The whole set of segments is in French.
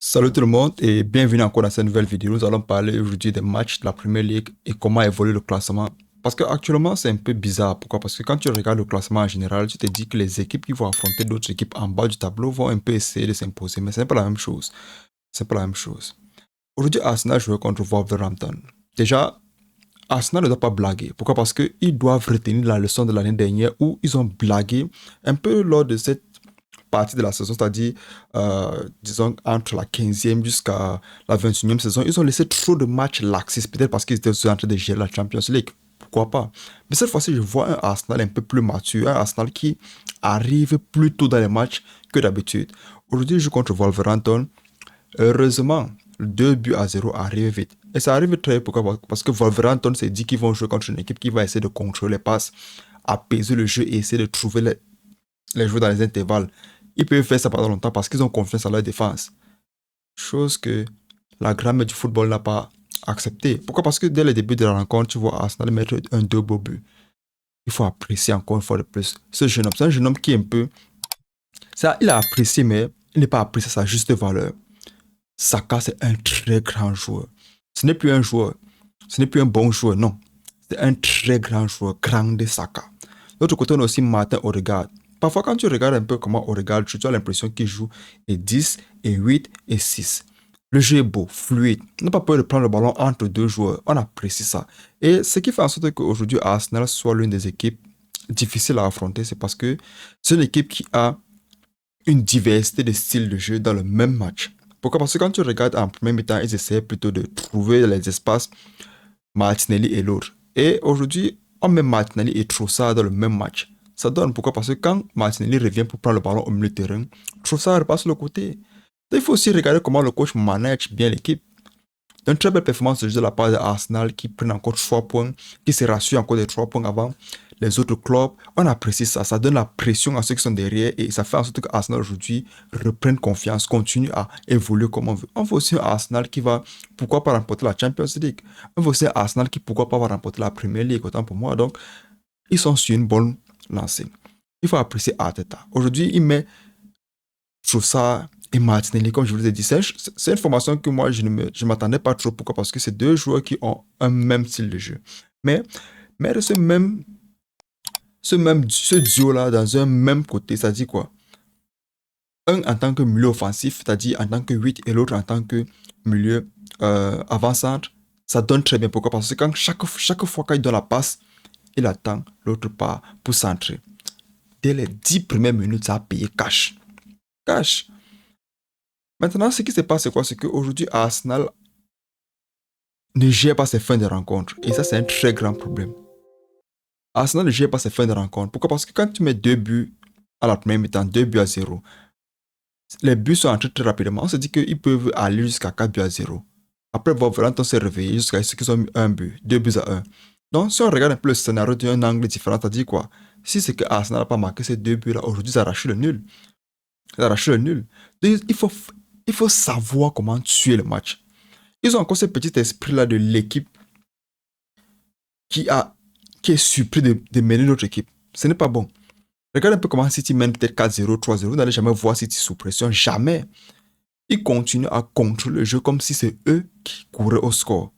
Salut tout le monde et bienvenue encore dans cette nouvelle vidéo. Nous allons parler aujourd'hui des matchs de la Premier League et comment évolue le classement. Parce qu'actuellement, c'est un peu bizarre. Pourquoi? Parce que quand tu regardes le classement en général, tu te dis que les équipes qui vont affronter d'autres équipes en bas du tableau vont un peu essayer de s'imposer. Mais ce n'est pas la même chose. C'est pas la même chose. Aujourd'hui, Arsenal joue contre Wolverhampton. Déjà, Arsenal ne doit pas blaguer. Pourquoi? Parce qu'ils doivent retenir la leçon de l'année dernière où ils ont blagué un peu lors de cette partie de la saison, c'est-à-dire, disons, entre la 15e jusqu'à la 21e saison, ils ont laissé trop de matchs laxistes, peut-être parce qu'ils étaient aussi en train de gérer la Champions League. Pourquoi pas? Mais cette fois-ci, je vois un Arsenal un peu plus mature, un Arsenal qui arrive plus tôt dans les matchs que d'habitude. Aujourd'hui, je joue contre Wolverhampton. Heureusement, 2-0 arrive vite. Et ça arrive très vite. Pourquoi? Parce que Wolverhampton s'est dit qu'ils vont jouer contre une équipe qui va essayer de contrôler les passes, apaiser le jeu et essayer de trouver les joueurs dans les intervalles. Ils peuvent faire ça pendant longtemps parce qu'ils ont confiance en leur défense. Chose que la grammaire du football n'a pas accepté. Pourquoi? Parce que dès le début de la rencontre, tu vois Arsenal mettre un deux beau but. Il faut apprécier encore une fois de plus ce jeune homme. C'est un jeune homme qui est un peu... Ça, il a apprécié, mais il n'est pas apprécié à sa juste valeur. Saka, c'est un très grand joueur. Ce n'est plus un joueur. Ce n'est plus un bon joueur, non. C'est un très grand joueur, grande Saka. De l'autre côté, on a aussi Martin Odegaard. Parfois, quand tu regardes un peu comment Odegaard joue, tu as l'impression qu'il joue et 10, et 8, et 6. Le jeu est beau, fluide. On n'a pas peur de prendre le ballon entre deux joueurs. On apprécie ça. Et ce qui fait en sorte qu'aujourd'hui, Arsenal soit l'une des équipes difficiles à affronter, c'est parce que c'est une équipe qui a une diversité de styles de jeu dans le même match. Pourquoi? Parce que quand tu regardes en premier mi-temps, ils essaient plutôt de trouver les espaces Martinelli et l'autre. Et aujourd'hui, on met Martinelli et Trossard dans le même match. Ça donne. Pourquoi? Parce que quand Martinelli revient pour prendre le ballon au milieu de terrain, Trossard repasse sur le côté. Donc, il faut aussi regarder comment le coach manage bien l'équipe. Une très belle performance de la part de Arsenal qui prennent encore 3 points, qui se rassure encore des 3 points avant les autres clubs. On apprécie ça, ça donne la pression à ceux qui sont derrière et ça fait en sorte que Arsenal aujourd'hui reprenne confiance, continue à évoluer comme on veut. On veut aussi un Arsenal qui va, pourquoi pas remporter la Champions League. On veut aussi un Arsenal qui, pourquoi pas, va remporter la Premier League, autant pour moi. Donc, ils sont sur une bonne lancée. Il faut apprécier Arteta. Aujourd'hui, il met Trossard et Martinelli, comme je vous ai dit. C'est une formation que moi, je ne m'attendais pas trop. Pourquoi? Parce que c'est deux joueurs qui ont un même style de jeu. Mais ce duo-là dans un même côté, ça dit quoi? Un en tant que milieu offensif, c'est-à-dire en tant que 8 et l'autre en tant que milieu avant-centre, ça donne très bien. Pourquoi? Parce que quand chaque fois qu'il donne la passe, il attend l'autre part pour centrer. Dès les 10 premières minutes, ça a payé cash. Cash. Maintenant, ce qui se passe, c'est quoi? C'est qu'aujourd'hui, Arsenal ne gère pas ses fins de rencontre. Et ça, c'est un très grand problème. Arsenal ne gère pas ses fins de rencontre. Pourquoi? Parce que quand tu mets 2 buts à la première mi-temps, 2-0, les buts sont entrés très rapidement. On se dit qu'ils peuvent aller jusqu'à 4-0. Après, Wolverhampton s'est réveillé jusqu'à ce qu'ils ont mis 1 but, 2-1. Donc, si on regarde un peu le scénario d'un angle différent, ça dit quoi? Si c'est que Arsenal n'a pas marqué ces 2 buts-là, aujourd'hui, ça arrache le nul. Ça arrache le nul. Donc, il faut savoir comment tuer le match. Ils ont encore ce petit esprit-là de l'équipe qui est surpris de mener notre équipe. Ce n'est pas bon. Regarde un peu comment City mène peut-être 4-0, 3-0. Vous n'allez jamais voir City sous pression. Jamais. Ils continuent à contrôler le jeu comme si c'est eux qui couraient au score.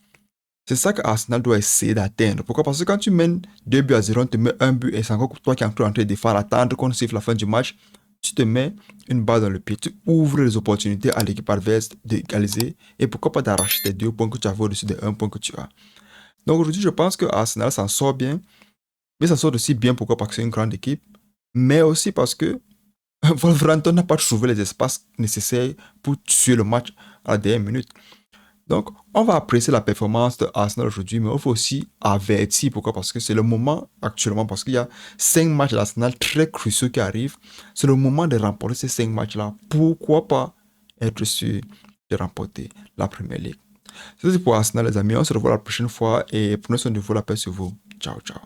C'est ça que Arsenal doit essayer d'atteindre. Pourquoi? Parce que quand tu mènes 2-0, on te met un but et c'est encore toi qui es en train de défendre, attendre qu'on siffle la fin du match. Tu te mets une balle dans le pied, tu ouvres les opportunités à l'équipe adverse d'égaliser et pourquoi pas d'arracher tes 2 points que tu avais au-dessus des 1 point que tu as. Donc aujourd'hui, je pense que Arsenal s'en sort bien, mais ça sort aussi bien pourquoi? Parce que c'est une grande équipe, mais aussi parce que Wolverhampton n'a pas trouvé les espaces nécessaires pour tuer le match à la dernière minute. Donc, on va apprécier la performance de Arsenal aujourd'hui, mais il faut aussi avertir. Pourquoi? Parce que c'est le moment actuellement, parce qu'il y a 5 matchs d'Arsenal très cruciaux qui arrivent. C'est le moment de remporter ces 5 matchs-là. Pourquoi pas être sûr de remporter la Premier League? C'est tout pour Arsenal, les amis. On se revoit la prochaine fois et prenez soin de vous, la paix sur vous. Ciao, ciao.